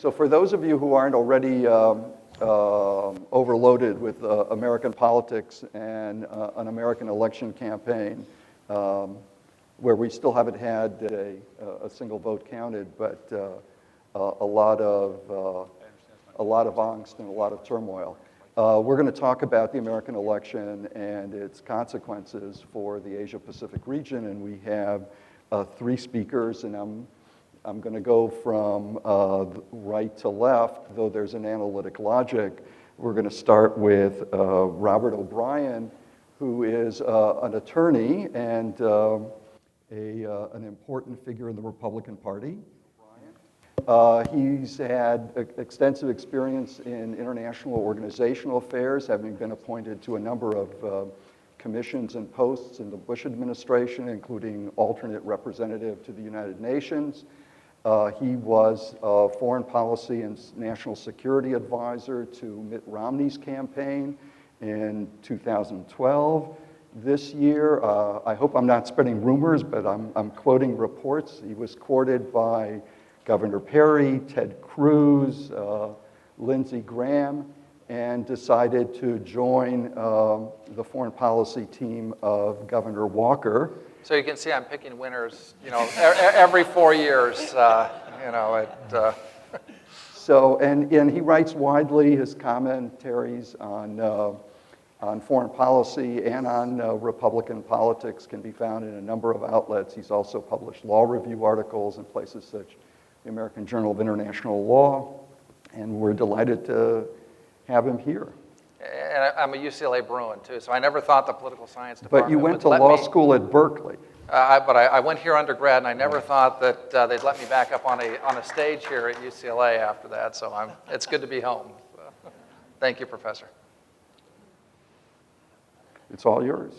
So for those of you who aren't already overloaded with American politics and an American election campaign, where we still haven't had a single vote counted, but a lot of angst and a lot of turmoil. We're going to talk about the American election and its consequences for the Asia-Pacific region, and we have 3 speakers, and I'm going to go from right to left, though there's an analytic logic. We're going to start with Robert O'Brien, who is an attorney and an important figure in the Republican Party. He's had extensive experience in international organizational affairs, having been appointed to a number of commissions and posts in the Bush administration, including alternate representative to the United Nations. He was a foreign policy and national security advisor to Mitt Romney's campaign in 2012. This year, I hope I'm not spreading rumors, but I'm quoting reports. He was courted by Governor Perry, Ted Cruz, Lindsey Graham, and decided to join the foreign policy team of Governor Walker. So you can see I'm picking winners, every 4 years, So, and he writes widely. His commentaries on foreign policy and on Republican politics can be found in a number of outlets. He's also published law review articles in places such as the American Journal of International Law, and we're delighted to have him here. And I'm a UCLA Bruin, too, so I never thought the political science department But you went to law school at Berkeley. But I went here undergrad, and I never thought that they'd let me back up on a stage here at UCLA after that, so it's good to be home. Thank you, Professor. It's all yours.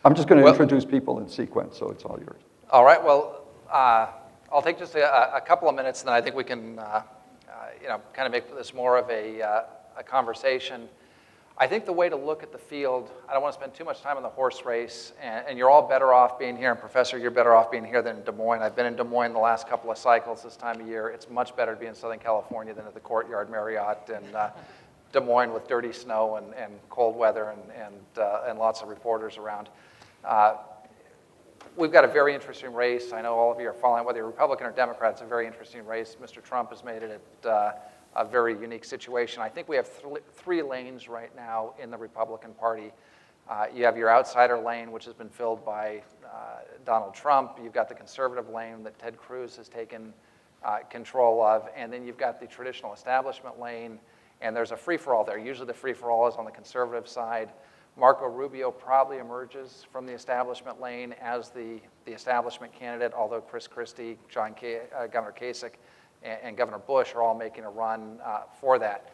I'm just going to introduce people in sequence, so it's all yours. All right, well, I'll take just a couple of minutes, and then I think we can kind of make this more of a conversation. I think the way to look at the field, I don't want to spend too much time on the horse race, and you're all better off being here, and Professor, you're better off being here than in Des Moines. I've been in Des Moines the last couple of cycles this time of year. It's much better to be in Southern California than at the Courtyard Marriott in Des Moines with dirty snow and cold weather and lots of reporters around. We've got a very interesting race. I know all of you are following, whether you're Republican or Democrat, it's a very interesting race. Mr. Trump has made it a very unique situation. I think we have 3 lanes right now in the Republican Party. You have your outsider lane, which has been filled by Donald Trump. You've got the conservative lane that Ted Cruz has taken control of. And then you've got the traditional establishment lane. And there's a free-for-all there. Usually the free-for-all is on the conservative side. Marco Rubio probably emerges from the establishment lane as the establishment candidate, although Chris Christie, Governor Kasich, and Governor Bush are all making a run for that.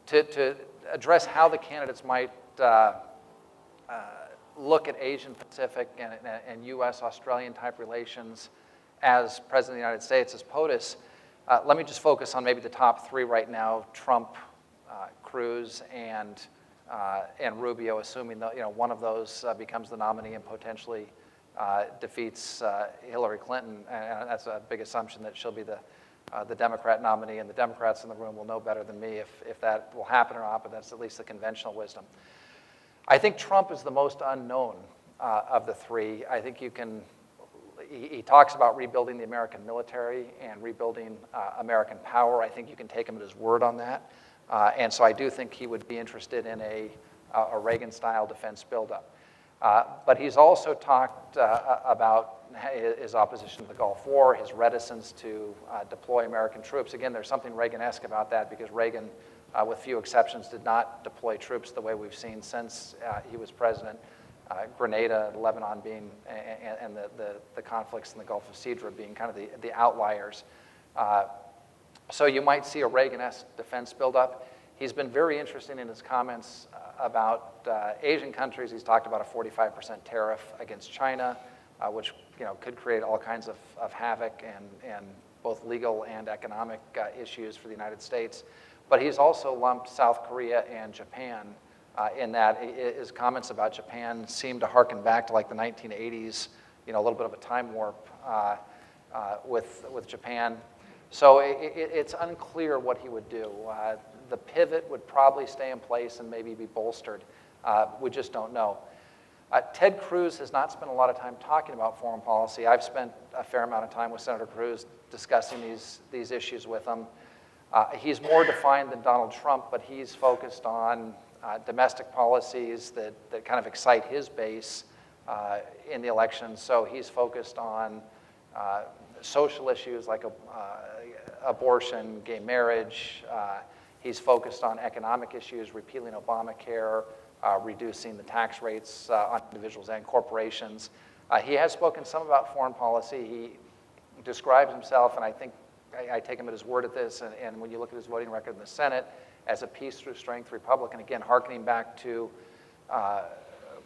To address how the candidates might look at Asian Pacific and U.S.-Australian type relations as President of the United States, as POTUS, let me just focus on maybe the top 3 right now: Trump, Cruz, and Rubio, assuming that one of those becomes the nominee and potentially defeats Hillary Clinton. And that's a big assumption that she'll be the Democrat nominee, and the Democrats in the room will know better than me if that will happen or not, but that's at least the conventional wisdom. I think Trump is the most unknown of the 3. I think he talks about rebuilding the American military and rebuilding American power. I think you can take him at his word on that. And so I do think he would be interested in a Reagan-style defense buildup. But he's also talked about his opposition to the Gulf War, his reticence to deploy American troops. Again, there's something Reagan-esque about that, because Reagan, with few exceptions, did not deploy troops the way we've seen since he was president. Grenada, Lebanon being, and the conflicts in the Gulf of Sidra being kind of the outliers. So you might see a Reagan-esque defense buildup. He's been very interesting in his comments about Asian countries. He's talked about a 45% tariff against China, which could create all kinds of havoc and both legal and economic issues for the United States. But he's also lumped South Korea and Japan in that. His comments about Japan seem to harken back to like the 1980s, a little bit of a time warp with Japan. So it's unclear what he would do. The pivot would probably stay in place and maybe be bolstered. We just don't know. Ted Cruz has not spent a lot of time talking about foreign policy. I've spent a fair amount of time with Senator Cruz discussing these issues with him. He's more defined than Donald Trump, but he's focused on domestic policies that kind of excite his base in the election. So he's focused on social issues like abortion, gay marriage. He's focused on economic issues, repealing Obamacare, reducing the tax rates on individuals and corporations. He has spoken some about foreign policy. He describes himself, and I think I take him at his word at this, and when you look at his voting record in the Senate, as a peace through strength Republican, again, hearkening back to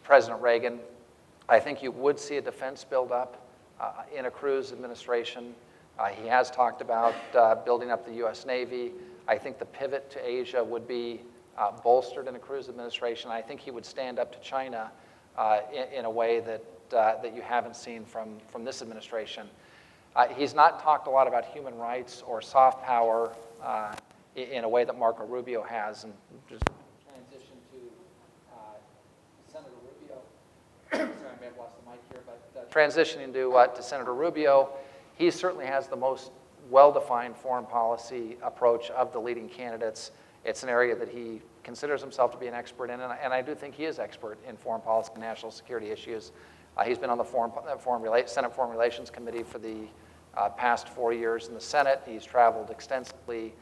President Reagan. I think you would see a defense buildup in a Cruz administration. He has talked about building up the U.S. Navy. I think the pivot to Asia would be bolstered in a Cruz administration. I think he would stand up to China in a way that you haven't seen from this administration. He's not talked a lot about human rights or soft power in a way that Marco Rubio has. And just transition to Senator Rubio. Sorry, I may have lost the mic here, but transitioning to Senator Rubio, he certainly has the most well-defined foreign policy approach of the leading candidates. It's an area that he considers himself to be an expert in, and I do think he is expert in foreign policy and national security issues. He's been on the Senate Foreign Relations Committee for the past 4 years in the Senate. He's traveled extensively.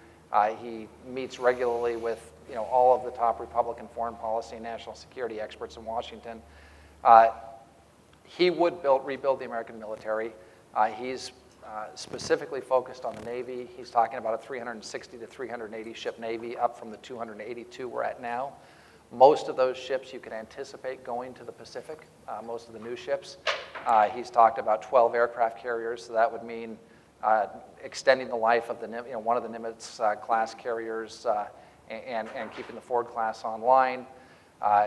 He meets regularly with all of the top Republican foreign policy and national security experts in Washington. He would rebuild the American military. He's specifically focused on the Navy. He's talking about a 360 to 380 ship Navy, up from the 282 we're at now. Most of those ships you can anticipate going to the Pacific, most of the new ships. He's talked about 12 aircraft carriers, so that would mean extending the life of one of the Nimitz class carriers and keeping the Ford class online.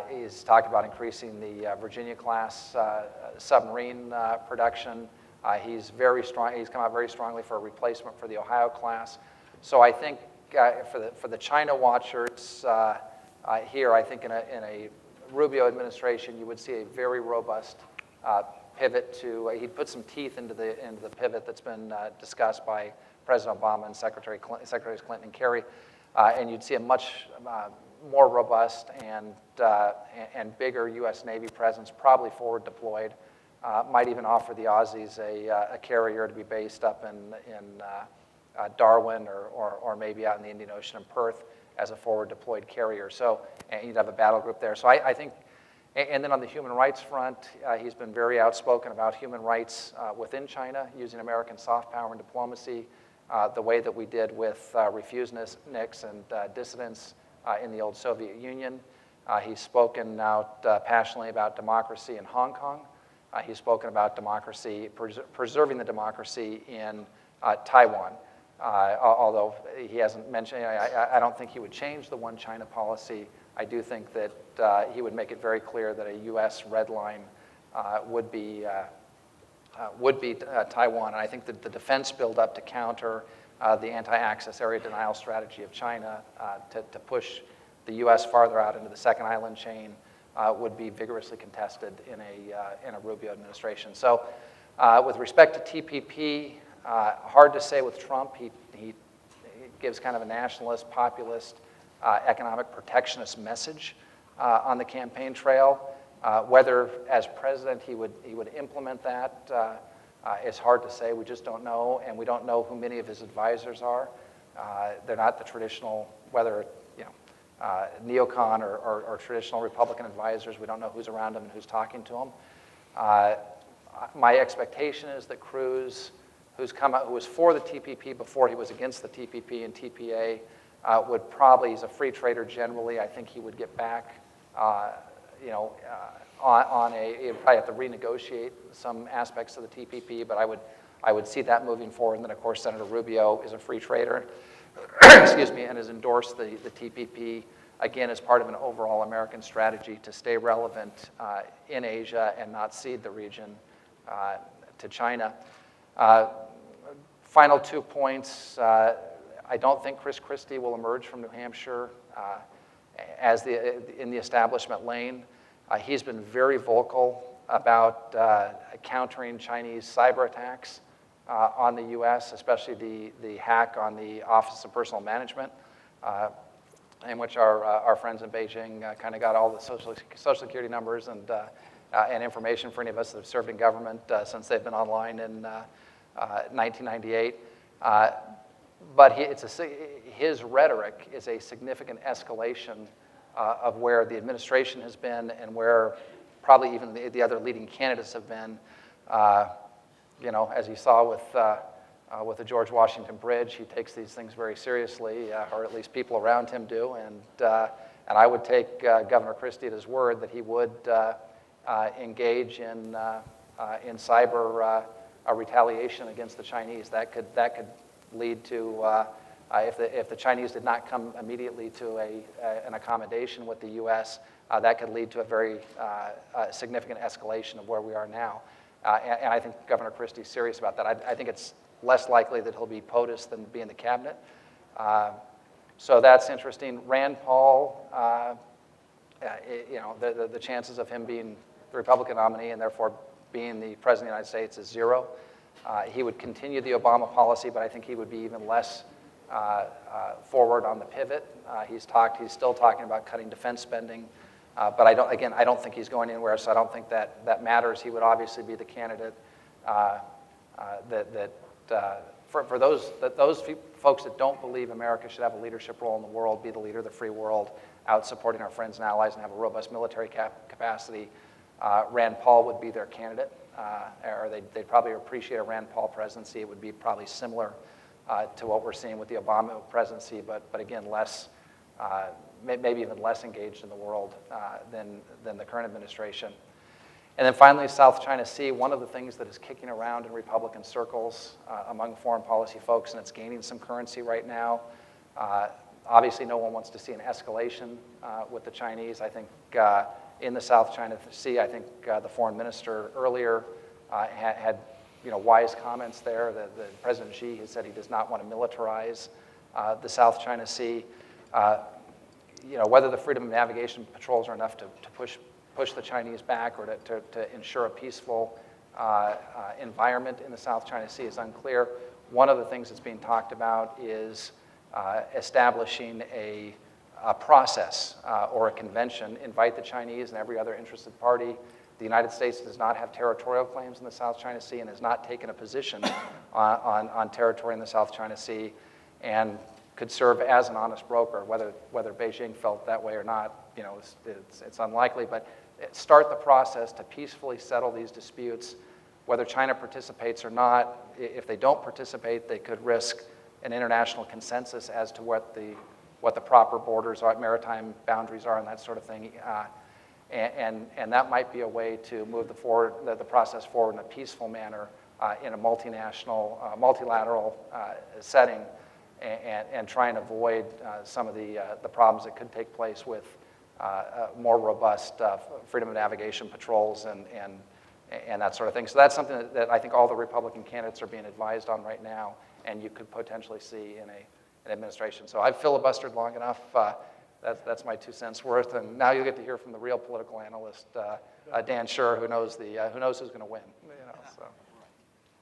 He's talked about increasing the Virginia class submarine production. He's very strong. He's come out very strongly for a replacement for the Ohio class. So I think for the China watchers here, I think in a Rubio administration, you would see a very robust pivot to. He'd put some teeth into the pivot that's been discussed by President Obama and Secretaries Clinton and Kerry, and you'd see a much more robust and bigger U.S. Navy presence, probably forward deployed. Might even offer the Aussies a carrier to be based up in Darwin or maybe out in the Indian Ocean in Perth as a forward deployed carrier. So and you'd have a battle group there. So I think, and then on the human rights front, he's been very outspoken about human rights within China, using American soft power and diplomacy, the way that we did with refuseniks and dissidents in the old Soviet Union. He's spoken out passionately about democracy in Hong Kong. He's spoken about democracy, preserving the democracy in Taiwan. Although he hasn't mentioned, I don't think he would change the one China policy. I do think that he would make it very clear that a U.S. red line would be Taiwan. And I think that the defense buildup to counter the anti-access area denial strategy of China to push the U.S. farther out into the second island chain would be vigorously contested in a Rubio administration. So with respect to TPP, hard to say with Trump. He gives kind of a nationalist, populist, economic protectionist message on the campaign trail. Whether as president he would implement that is hard to say. We just don't know, and we don't know who many of his advisors are. They're not the traditional, whether neocon or traditional Republican advisors. We don't know who's around him and who's talking to him. My expectation is that Cruz, who was for the TPP before he was against the TPP and TPA, would probably, he's a free trader generally. I think he would get back, he'd probably have to renegotiate some aspects of the TPP, but I would see that moving forward. And then, of course, Senator Rubio is a free trader, excuse me, and has endorsed the TPP, again, as part of an overall American strategy to stay relevant in Asia and not cede the region to China. Final 2 points. I don't think Chris Christie will emerge from New Hampshire in the establishment lane. He's been very vocal about countering Chinese cyber attacks on the U.S., especially the hack on the Office of Personnel Management, in which our friends in Beijing kind of got all the social security numbers and information for any of us that have served in government since they've been online in 1998. But his rhetoric is a significant escalation of where the administration has been and where probably even the other leading candidates have been. As you saw with the George Washington Bridge, he takes these things very seriously, or at least people around him do. And I would take Governor Christie at his word that he would engage in cyber retaliation against the Chinese. That could lead to, if the Chinese did not come immediately to an accommodation with the U.S., that could lead to a very significant escalation of where we are now. And I think Governor Christie's serious about that. I think it's less likely that he'll be POTUS than be in the cabinet. So that's interesting. Rand Paul, the chances of him being the Republican nominee and therefore being the President of the United States is 0. He would continue the Obama policy, but I think he would be even less forward on the pivot. He's still talking about cutting defense spending, but I don't think he's going anywhere, so I don't think that matters. He would obviously be the candidate for those folks that don't believe America should have a leadership role in the world, be the leader of the free world, out supporting our friends and allies, and have a robust military capacity. Rand Paul would be their candidate, or they'd probably appreciate a Rand Paul presidency. It would be probably similar to what we're seeing with the Obama presidency, but again, less, maybe even less engaged in the world than the current administration. And then finally, South China Sea. One of the things that is kicking around in Republican circles among foreign policy folks, and it's gaining some currency right now. Obviously, no one wants to see an escalation with the Chinese. I think in the South China Sea, I think the foreign minister earlier had wise comments there. The President Xi has said he does not want to militarize the South China Sea. Whether the freedom of navigation patrols are enough to push the Chinese back or to ensure a peaceful environment in the South China Sea is unclear. One of the things that's being talked about is establishing a process or a convention, invite the Chinese and every other interested party. The United States does not have territorial claims in the South China Sea and has not taken a position on territory in the South China Sea, and could serve as an honest broker. Whether Beijing felt that way or not, it's unlikely, but start the process to peacefully settle these disputes. Whether China participates or not, if they don't participate, they could risk an international consensus as to what the proper borders are, maritime boundaries are, and that sort of thing. And that might be a way to move the process forward in a peaceful manner in a multinational, multilateral setting, and try and avoid some of the problems that could take place with more robust freedom of navigation patrols and that sort of thing. So that's something that I think all the Republican candidates are being advised on right now, and you could potentially see in an administration. So I've filibustered long enough. That's my 2 cents worth, and now you'll get to hear from the real political analyst, Dan Schnur, who knows who's going to win.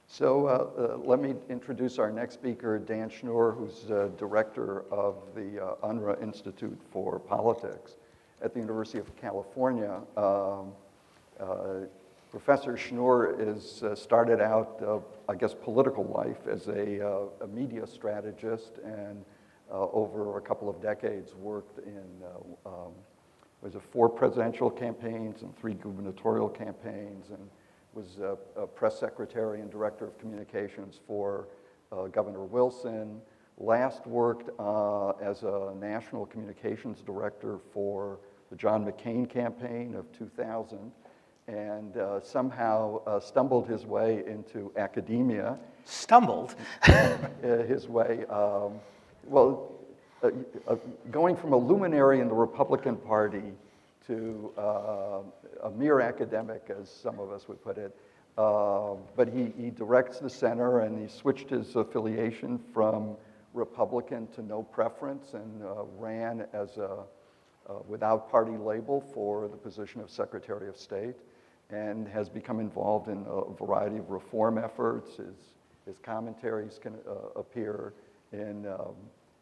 So let me introduce our next speaker, Dan Schnur, who's director of the Unruh Institute for Politics at the University of California. Professor Schnur is started out, I guess, political life as a media strategist, and over a couple of decades worked in was 4 presidential campaigns and 3 gubernatorial campaigns, and was a press secretary and director of communications for Governor Wilson. Last worked as a national communications director for the John McCain campaign of 2000, and somehow stumbled his way into academia. Stumbled? His way, going from a luminary in the Republican Party to a mere academic, as some of us would put it, But he directs the center, and he switched his affiliation from Republican to no preference, and ran as a without party label for the position of Secretary of State, and has become involved in a variety of reform efforts. His commentaries can appear in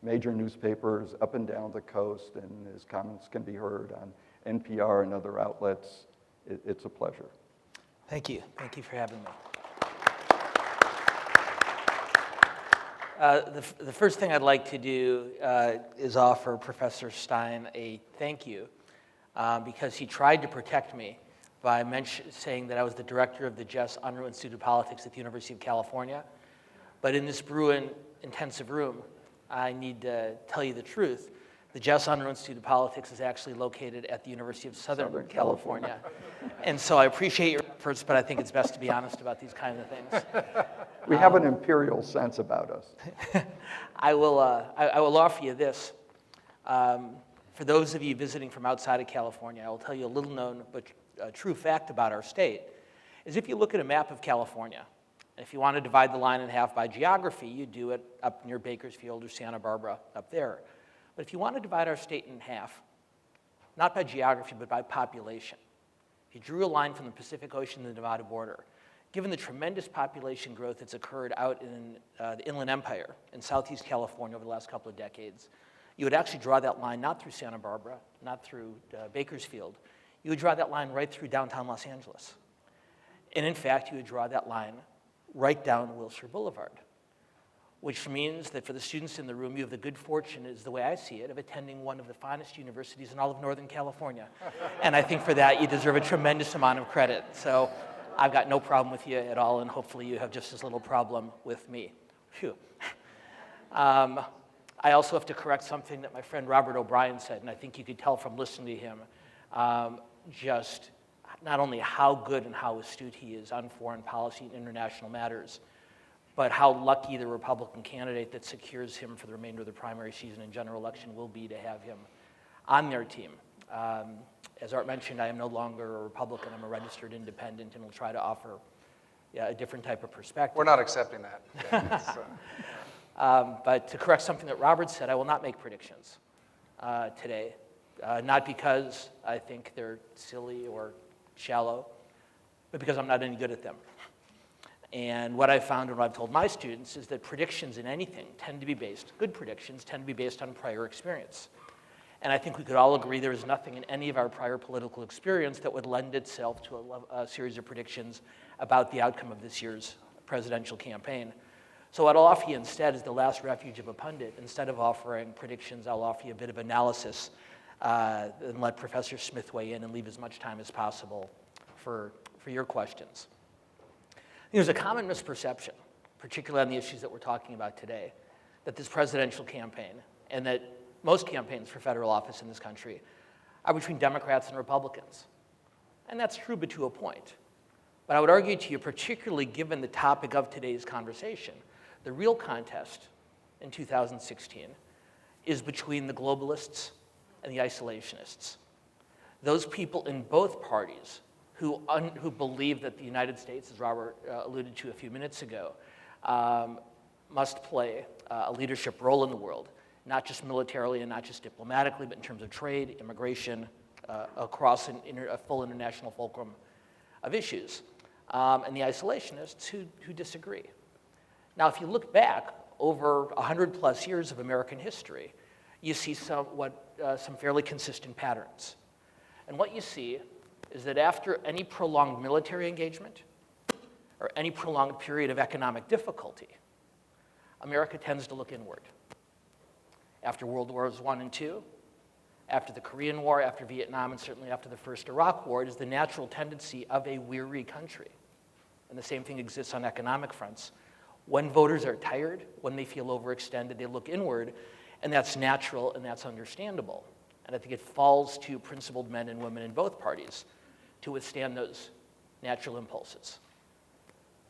major newspapers up and down the coast, and his comments can be heard on NPR and other outlets. It's a pleasure. Thank you. Thank you for having me. The first thing I'd like to do is offer Professor Stein a thank you because he tried to protect me by saying that I was the director of the Jess Unruh Institute of Politics at the University of California. But in this Bruin intensive room, I need to tell you the truth. The Jess Unruh Institute of Politics is actually located at the University of Southern California. And so I appreciate your efforts, but I think it's best to be honest about these kinds of things. We have an imperial sense about us. I will offer you this. For those of you visiting from outside of California, I will tell you a little known but true fact about our state, is if you look at a map of California, if you want to divide the line in half by geography, you do it up near Bakersfield or Santa Barbara up there. But if you want to divide our state in half, not by geography, but by population, if you drew a line from the Pacific Ocean to the Nevada border, given the tremendous population growth that's occurred out in the Inland Empire in Southeast California over the last couple of decades, you would actually draw that line not through Santa Barbara, not through Bakersfield. You would draw that line right through downtown Los Angeles. And in fact, you would draw that line right down Wilshire Boulevard, which means that for the students in the room, you have the good fortune, is the way I see it, of attending one of the finest universities in all of Northern California. And I think for that, you deserve a tremendous amount of credit. So I've got no problem with you at all, and hopefully you have just as little problem with me. Phew. I also have to correct something that my friend Robert O'Brien said, and I think you could tell from listening to him just not only how good and how astute he is on foreign policy and international matters, but how lucky the Republican candidate that secures him for the remainder of the primary season and general election will be to have him on their team. As Art mentioned, I am no longer a Republican. I'm a registered independent, and will try to offer a different type of perspective. We're not accepting that. But to correct something that Robert said, I will not make predictions today. Not because I think they're silly or shallow, but because I'm not any good at them. And what I've found and what I've told my students is that predictions in anything tend to be based, good predictions tend to be based on prior experience. And I think we could all agree there is nothing in any of our prior political experience that would lend itself to a series of predictions about the outcome of this year's presidential campaign. So what I'll offer you instead is the last refuge of a pundit. Instead of offering predictions, I'll offer you a bit of analysis and let Professor Smith weigh in and leave as much time as possible for your questions. There's a common misperception, particularly on the issues that we're talking about today, that this presidential campaign, and that most campaigns for federal office in this country, are between Democrats and Republicans. And that's true, but to a point. But I would argue to you, particularly given the topic of today's conversation, the real contest in 2016 is between the globalists and the isolationists. Those people in both parties who believe that the United States, as Robert alluded to a few minutes ago, must play a leadership role in the world, not just militarily and not just diplomatically, but in terms of trade, immigration, across a full international fulcrum of issues, and the isolationists who disagree. Now, if you look back over 100 plus years of American history, you see some fairly consistent patterns. And what you see is that after any prolonged military engagement or any prolonged period of economic difficulty, America tends to look inward. After World Wars I and II, after the Korean War, after Vietnam, and certainly after the first Iraq War, it is the natural tendency of a weary country. And the same thing exists on economic fronts. When voters are tired, when they feel overextended, they look inward, and that's natural and that's understandable. And I think it falls to principled men and women in both parties to withstand those natural impulses.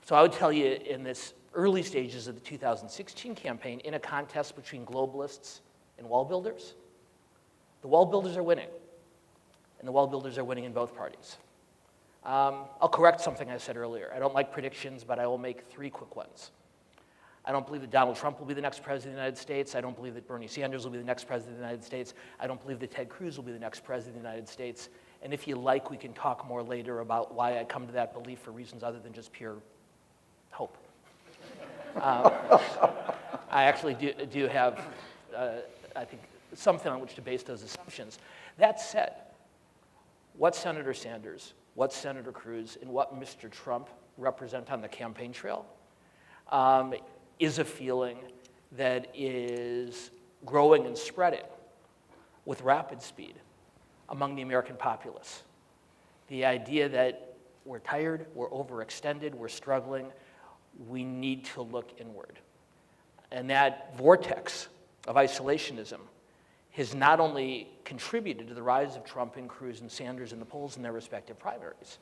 So I would tell you in this early stages of the 2016 campaign, in a contest between globalists and wall builders, the wall builders are winning. And the wall builders are winning in both parties. I'll correct something I said earlier. I don't like predictions, but I will make 3 quick ones. I don't believe that Donald Trump will be the next president of the United States. I don't believe that Bernie Sanders will be the next president of the United States. I don't believe that Ted Cruz will be the next president of the United States. And if you like, we can talk more later about why I come to that belief for reasons other than just pure hope. I actually do have, I think, something on which to base those assumptions. That said, what Senator Sanders, what Senator Cruz, and what Mr. Trump represent on the campaign trail is a feeling that is growing and spreading with rapid speed among the American populace. The idea that we're tired, we're overextended, we're struggling, we need to look inward. And that vortex of isolationism has not only contributed to the rise of Trump and Cruz and Sanders in the polls in their respective primaries,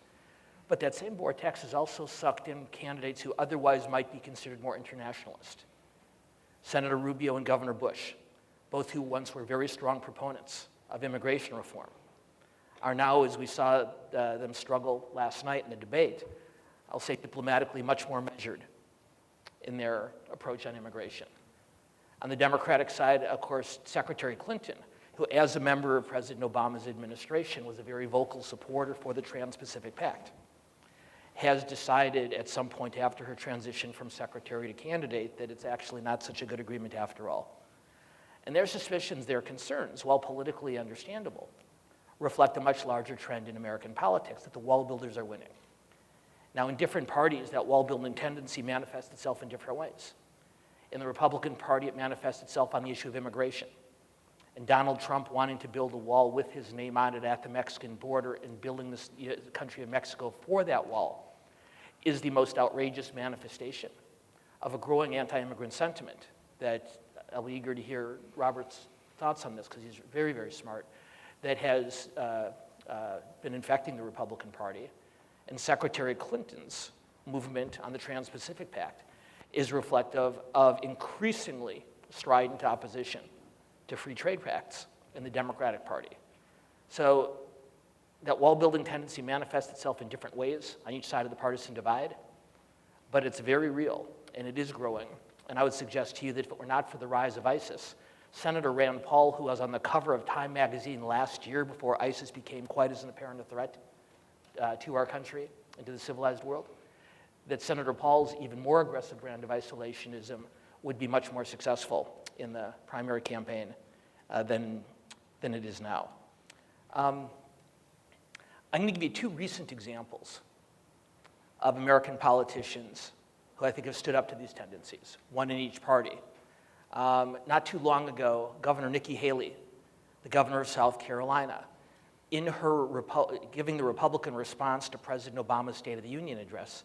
but that same vortex has also sucked in candidates who otherwise might be considered more internationalist. Senator Rubio and Governor Bush, both who once were very strong proponents of immigration reform, are now, as we saw them struggle last night in the debate, I'll say diplomatically, much more measured in their approach on immigration. On the Democratic side, of course, Secretary Clinton, who as a member of President Obama's administration was a very vocal supporter for the Trans-Pacific Pact, has decided at some point after her transition from secretary to candidate that it's actually not such a good agreement after all. And their suspicions, their concerns, while politically understandable, reflect a much larger trend in American politics, that the wall builders are winning. Now, in different parties, that wall-building tendency manifests itself in different ways. In the Republican Party, it manifests itself on the issue of immigration. And Donald Trump wanting to build a wall with his name on it at the Mexican border and building the country of Mexico for that wall is the most outrageous manifestation of a growing anti-immigrant sentiment that I'll be eager to hear Robert's thoughts on this because he's very, very smart, that has been infecting the Republican Party. And Secretary Clinton's movement on the Trans-Pacific Pact is reflective of increasingly strident opposition to free trade pacts in the Democratic Party. So that wall-building tendency manifests itself in different ways on each side of the partisan divide, but it's very real, and it is growing. And I would suggest to you that if it were not for the rise of ISIS, Senator Rand Paul, who was on the cover of Time magazine last year before ISIS became quite as an apparent threat to our country and to the civilized world, that Senator Paul's even more aggressive brand of isolationism would be much more successful in the primary campaign than it is now. I'm going to give you 2 recent examples of American politicians who I think have stood up to these tendencies, one in each party. Not too long ago, Governor Nikki Haley, the governor of South Carolina, in her giving the Republican response to President Obama's State of the Union address,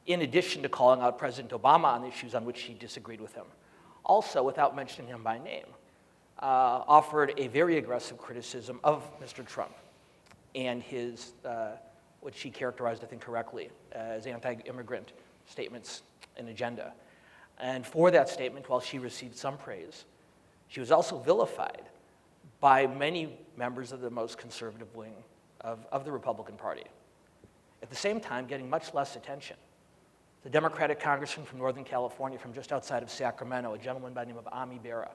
in addition to calling out President Obama on issues on which she disagreed with him, also, without mentioning him by name, offered a very aggressive criticism of Mr. Trump and his, what she characterized, I think correctly, as anti-immigrant statements and agenda. And for that statement, while she received some praise, she was also vilified by many members of the most conservative wing of the Republican Party. At the same time, getting much less attention. The Democratic congressman from Northern California, from just outside of Sacramento, a gentleman by the name of Ami Bera.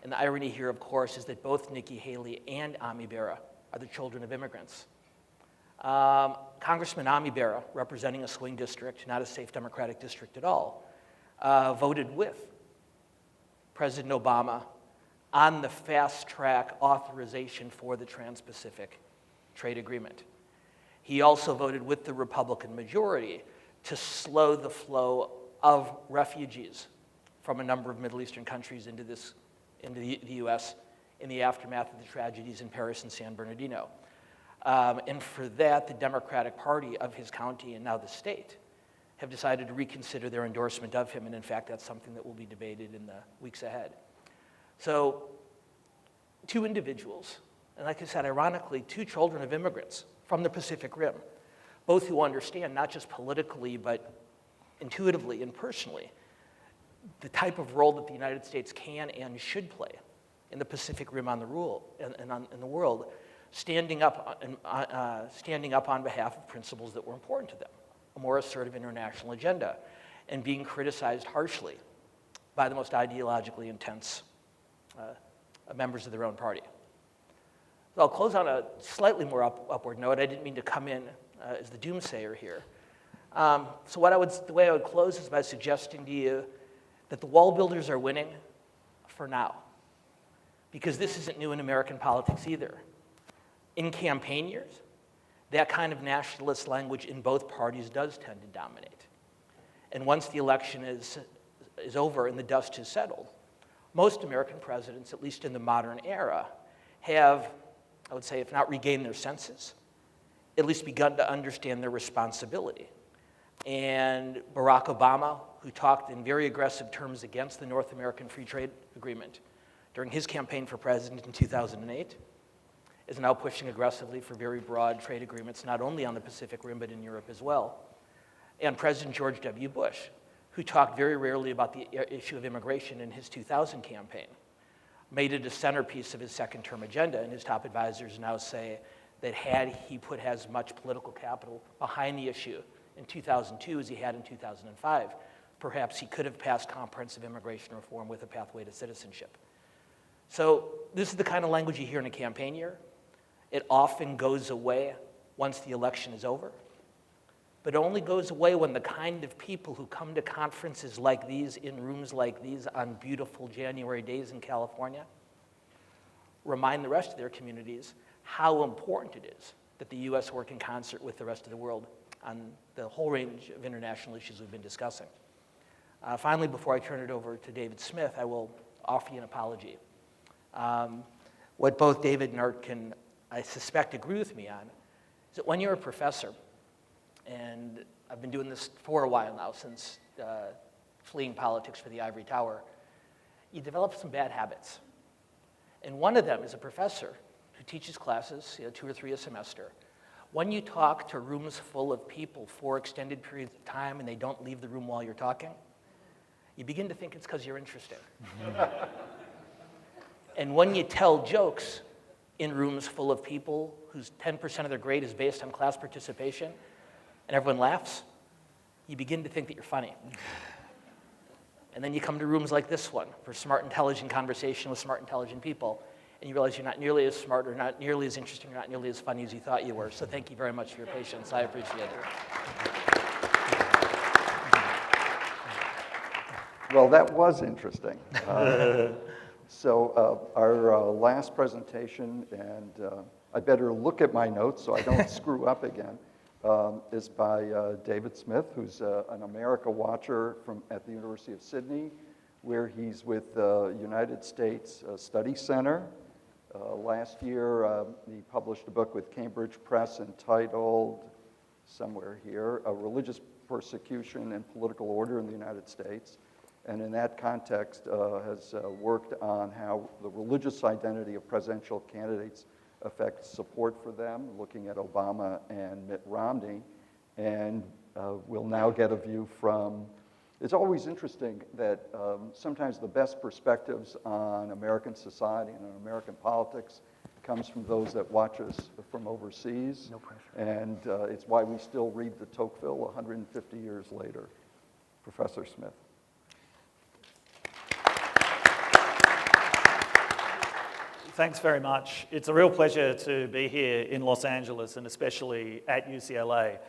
And the irony here, of course, is that both Nikki Haley and Ami Bera are the children of immigrants. Congressman Ami Bera, representing a swing district, not a safe Democratic district at all, voted with President Obama on the fast-track authorization for the Trans-Pacific Trade Agreement. He also voted with the Republican majority to slow the flow of refugees from a number of Middle Eastern countries into the U.S. in the aftermath of the tragedies in Paris and San Bernardino. And for that, the Democratic Party of his county and now the state have decided to reconsider their endorsement of him, and in fact, that's something that will be debated in the weeks ahead. So, 2 individuals, and like I said, ironically, 2 children of immigrants from the Pacific Rim, both who understand, not just politically, but intuitively and personally, the type of role that the United States can and should play in the Pacific Rim in the world, standing up on behalf of principles that were important to them, a more assertive international agenda, and being criticized harshly by the most ideologically intense members of their own party. So I'll close on a slightly more upward note. I didn't mean to come in as the doomsayer here. So the way I would close is by suggesting to you that the wall builders are winning for now, because this isn't new in American politics either. In campaign years, that kind of nationalist language in both parties does tend to dominate. And once the election is over and the dust has settled, most American presidents, at least in the modern era, have, I would say, if not regained their senses, at least begun to understand their responsibility. And Barack Obama, who talked in very aggressive terms against the North American Free Trade Agreement during his campaign for president in 2008, is now pushing aggressively for very broad trade agreements, not only on the Pacific Rim, but in Europe as well. And President George W. Bush, who talked very rarely about the issue of immigration in his 2000 campaign, made it a centerpiece of his second-term agenda, and his top advisors now say that had he put as much political capital behind the issue in 2002 as he had in 2005, perhaps he could have passed comprehensive immigration reform with a pathway to citizenship. So this is the kind of language you hear in a campaign year. It often goes away once the election is over, but it only goes away when the kind of people who come to conferences like these, in rooms like these, on beautiful January days in California, remind the rest of their communities how important it is that the U.S. work in concert with the rest of the world on the whole range of international issues we've been discussing. Finally, before I turn it over to David Smith, I will offer you an apology. What both David and Art can, I suspect, agree with me on is that when you're a professor, and I've been doing this for a while now, since fleeing politics for the ivory tower, you develop some bad habits. And one of them is a professor who teaches classes, 2 or 3 a semester. When you talk to rooms full of people for extended periods of time and they don't leave the room while you're talking, you begin to think it's because you're interesting. And when you tell jokes in rooms full of people whose 10% of their grade is based on class participation, and everyone laughs, you begin to think that you're funny. And then you come to rooms like this one for smart, intelligent conversation with smart, intelligent people, and you realize you're not nearly as smart or not nearly as interesting or not nearly as funny as you thought you were. So thank you very much for your patience. I appreciate it. Well, that was interesting. So our last presentation, and I better look at my notes so I don't screw up again, is by David Smith, who's an America watcher at the University of Sydney, where he's with the United States Study Center. Last year, he published a book with Cambridge Press entitled, somewhere here, Religious Persecution and Political Order in the United States. And in that context, has worked on how the religious identity of presidential candidates affects support for them, looking at Obama and Mitt Romney. And we'll now get a view from, it's always interesting that sometimes the best perspectives on American society and on American politics comes from those that watch us from overseas. No pressure. And it's why we still read de Tocqueville 150 years later. Professor Smith. Thanks very much. It's a real pleasure to be here in Los Angeles and especially at UCLA.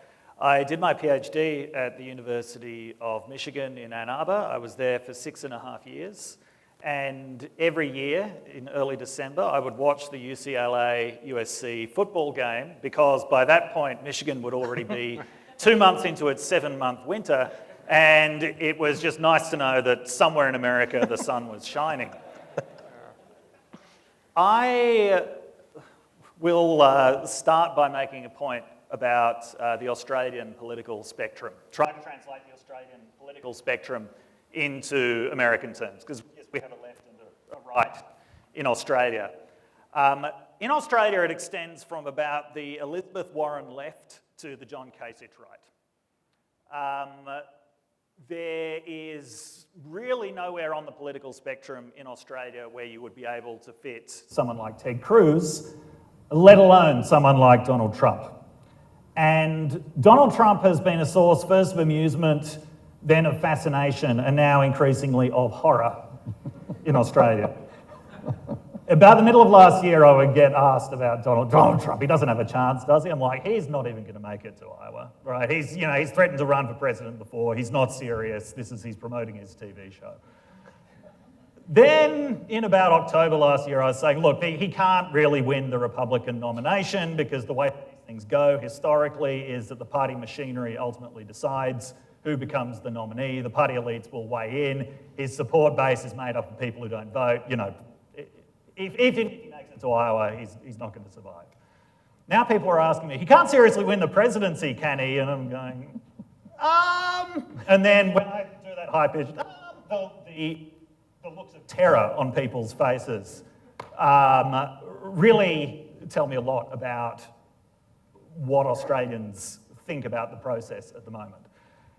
I did my PhD at the University of Michigan in Ann Arbor. I was there for 6.5 years. And every year in early December, I would watch the UCLA USC football game because by that point, Michigan would already be 2 months into its 7-month winter. And it was just nice to know that somewhere in America, the sun was shining. I will start by making a point about the Australian political spectrum, trying to translate the Australian political spectrum into American terms, because yes, we have a left and a right in Australia. In Australia, it extends from about the Elizabeth Warren left to the John Kasich right. There is really nowhere on the political spectrum in Australia where you would be able to fit someone like Ted Cruz, let alone someone like Donald Trump. And Donald Trump has been a source first of amusement, then of fascination, and now increasingly of horror in Australia. About the middle of last year, I would get asked about Donald Trump. He doesn't have a chance, does he? I'm like, he's not even going to make it to Iowa, right? He's threatened to run for president before. He's not serious. He's promoting his TV show. Then, in about October last year, I was saying, look, he can't really win the Republican nomination because the way these things go historically is that the party machinery ultimately decides who becomes the nominee. The party elites will weigh in. His support base is made up of people who don't vote. If he makes it to Iowa, he's not going to survive. Now people are asking me, he can't seriously win the presidency, can he? And I'm going, And then when I do that high-pitched, the looks of terror on people's faces really tell me a lot about what Australians think about the process at the moment.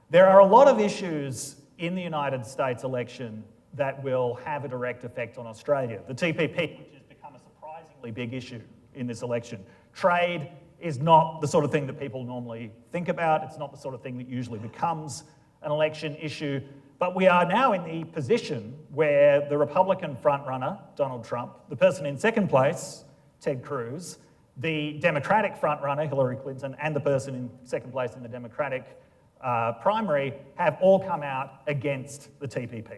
There are a lot of issues in the United States election that will have a direct effect on Australia. The TPP, which has become a surprisingly big issue in this election. Trade is not the sort of thing that people normally think about. It's not the sort of thing that usually becomes an election issue. But we are now in the position where the Republican frontrunner, Donald Trump, the person in second place, Ted Cruz, the Democratic frontrunner, Hillary Clinton, and the person in second place in the Democratic primary have all come out against the TPP.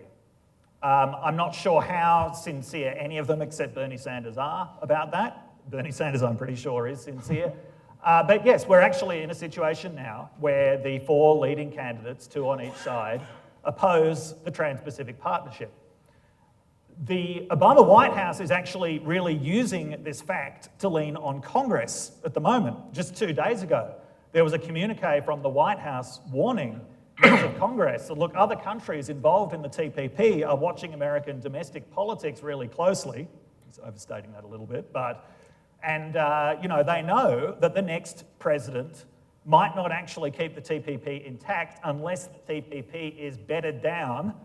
I'm not sure how sincere any of them, except Bernie Sanders, are about that. Bernie Sanders, I'm pretty sure, is sincere. But yes, we're actually in a situation now where the four leading candidates, two on each side, oppose the Trans-Pacific Partnership. The Obama White House is actually really using this fact to lean on Congress at the moment. Just 2 days ago, there was a communique from the White House warning members of Congress that, look, other countries involved in the TPP are watching American domestic politics really closely. He's overstating that a little bit, they know that the next president might not actually keep the TPP intact unless the TPP is bedded down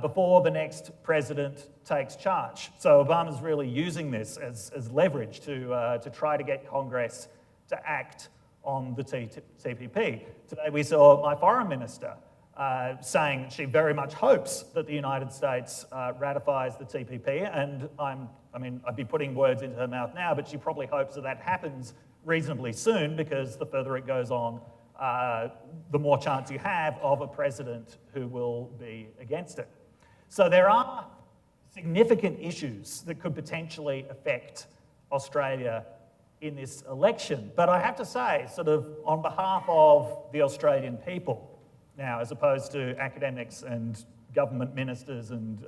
before the next president takes charge. So Obama's really using this as leverage to try to get Congress to act on the TPP. Today we saw my foreign minister saying she very much hopes that the United States ratifies the TPP, and I'd be putting words into her mouth now, but she probably hopes that happens reasonably soon, because the further it goes on, the more chance you have of a president who will be against it. So there are significant issues that could potentially affect Australia in this election. But I have to say, sort of on behalf of the Australian people now, as opposed to academics and government ministers and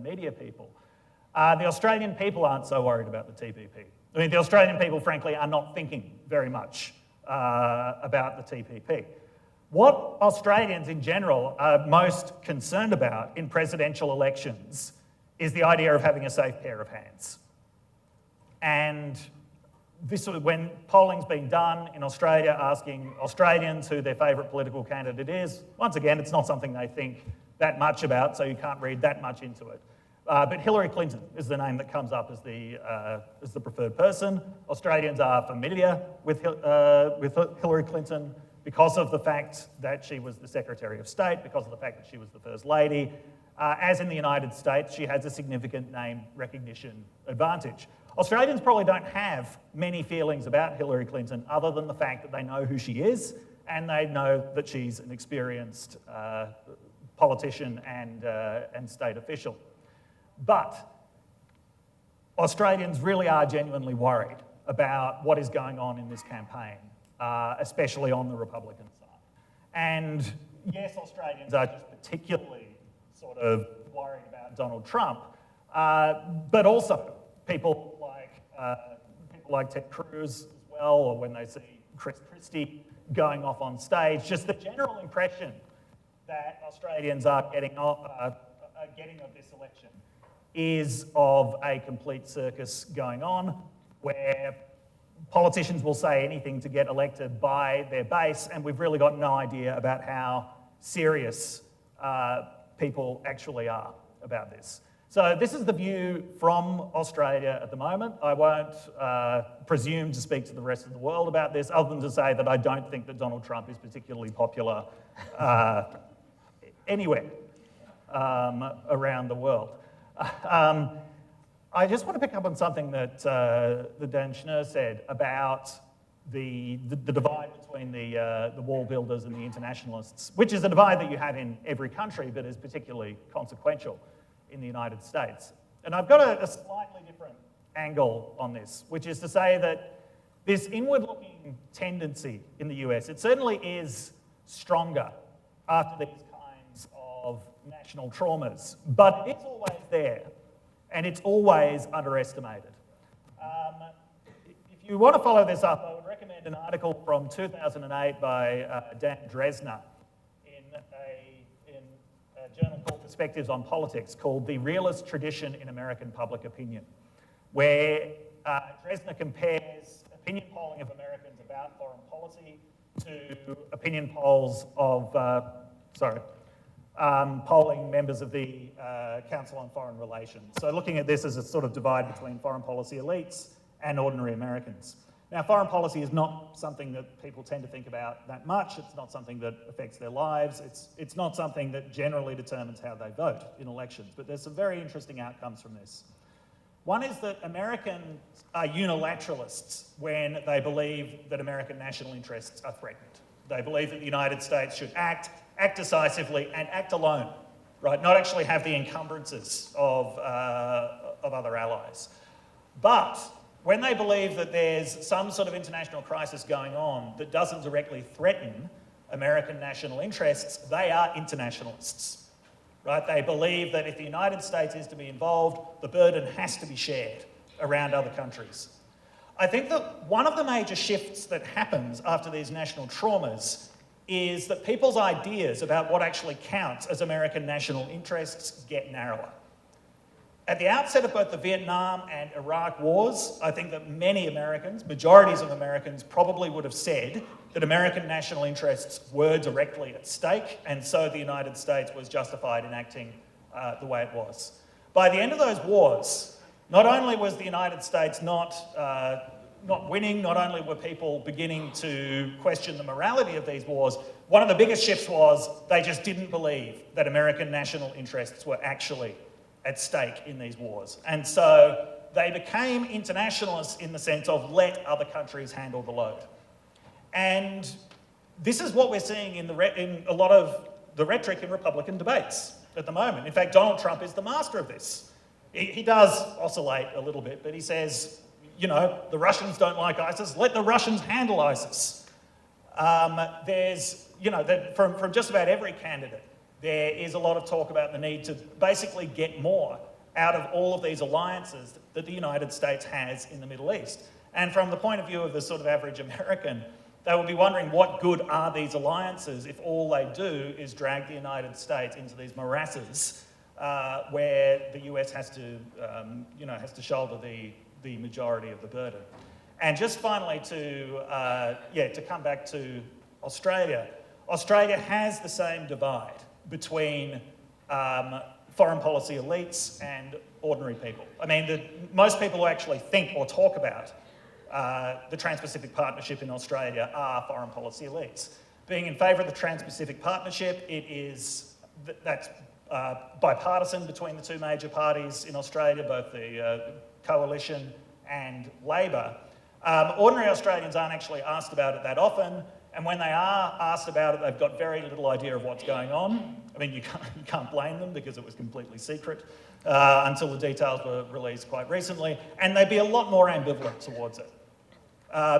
media people, the Australian people aren't so worried about the TPP. I mean, the Australian people, frankly, are not thinking very much about the TPP. What Australians in general are most concerned about in presidential elections is the idea of having a safe pair of hands. And when polling's been done in Australia, asking Australians who their favourite political candidate is, once again, it's not something they think that much about, so you can't read that much into it. But Hillary Clinton is the name that comes up as the preferred person. Australians are familiar with Hillary Clinton because of the fact that she was the Secretary of State, because of the fact that she was the First Lady. As in the United States, she has a significant name recognition advantage. Australians probably don't have many feelings about Hillary Clinton other than the fact that they know who she is and they know that she's an experienced politician and state official. But Australians really are genuinely worried about what is going on in this campaign, especially on the Republican side. And yes, Australians are just particularly sort of worried about Donald Trump, but also people like Ted Cruz as well, or when they see Chris Christie going off on stage, just the general impression that Australians are getting of this election is of a complete circus going on, where politicians will say anything to get elected by their base, and we've really got no idea about how serious people actually are about this. So this is the view from Australia at the moment. I won't presume to speak to the rest of the world about this, other than to say that I don't think that Donald Trump is particularly popular anywhere around the world. I just want to pick up on something that Dan Schnur said about the divide between the wall builders and the internationalists, which is a divide that you have in every country, but is particularly consequential in the United States. And I've got a slightly different angle on this, which is to say that this inward-looking tendency in the US, it certainly is stronger after these kinds of national traumas, but it's always there, and it's always underestimated. If you want to follow this up, I would recommend an article from 2008 by Dan Dresner in a journal called Perspectives on Politics, called The Realist Tradition in American Public Opinion, where Dresner compares opinion polling of Americans about foreign policy to opinion polls of, polling members of the Council on Foreign Relations. So looking at this as a sort of divide between foreign policy elites and ordinary Americans. Now, foreign policy is not something that people tend to think about that much. It's not something that affects their lives. It's not something that generally determines how they vote in elections. But there's some very interesting outcomes from this. One is that Americans are unilateralists when they believe that American national interests are threatened. They believe that the United States should act decisively, and act alone, right? Not actually have the encumbrances of other allies. But when they believe that there's some sort of international crisis going on that doesn't directly threaten American national interests, they are internationalists, right? They believe that if the United States is to be involved, the burden has to be shared around other countries. I think that one of the major shifts that happens after these national traumas is that people's ideas about what actually counts as American national interests get narrower. At the outset of both the Vietnam and Iraq wars, I think that many Americans, majorities of Americans, probably would have said that American national interests were directly at stake, and so the United States was justified in acting the way it was. By the end of those wars, not only was the United States not winning, not only were people beginning to question the morality of these wars, one of the biggest shifts was they just didn't believe that American national interests were actually at stake in these wars. And so they became internationalists in the sense of let other countries handle the load. And this is what we're seeing in a lot of the rhetoric in Republican debates at the moment. In fact, Donald Trump is the master of this. He does oscillate a little bit, but he says, you know, the Russians don't like ISIS, let the Russians handle ISIS. There's, you know, from just about every candidate, there is a lot of talk about the need to basically get more out of all of these alliances that the United States has in the Middle East. And from the point of view of the sort of average American, they will be wondering what good are these alliances if all they do is drag the United States into these morasses where the US has to, has to shoulder the majority of the burden. And just finally to come back to Australia, Australia has the same divide between foreign policy elites and ordinary people. I mean, most people who actually think or talk about the Trans-Pacific Partnership in Australia are foreign policy elites. Being in favour of the Trans-Pacific Partnership, that's bipartisan between the two major parties in Australia, both the Coalition and Labor. Ordinary Australians aren't actually asked about it that often, and when they are asked about it, they've got very little idea of what's going on. I mean, you can't blame them because it was completely secret until the details were released quite recently, and they'd be a lot more ambivalent towards it.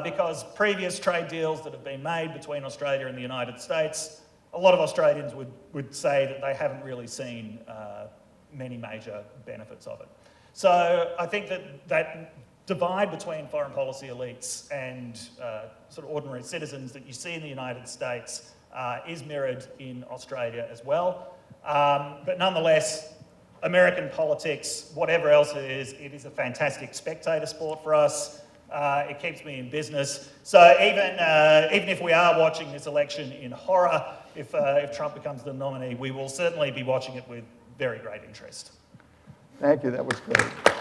Because previous trade deals that have been made between Australia and the United States, a lot of Australians would say that they haven't really seen many major benefits of it. So I think that divide between foreign policy elites and sort of ordinary citizens that you see in the United States is mirrored in Australia as well. But nonetheless, American politics, whatever else it is a fantastic spectator sport for us. It keeps me in business. So even if we are watching this election in horror, if Trump becomes the nominee, we will certainly be watching it with very great interest. Thank you, that was great.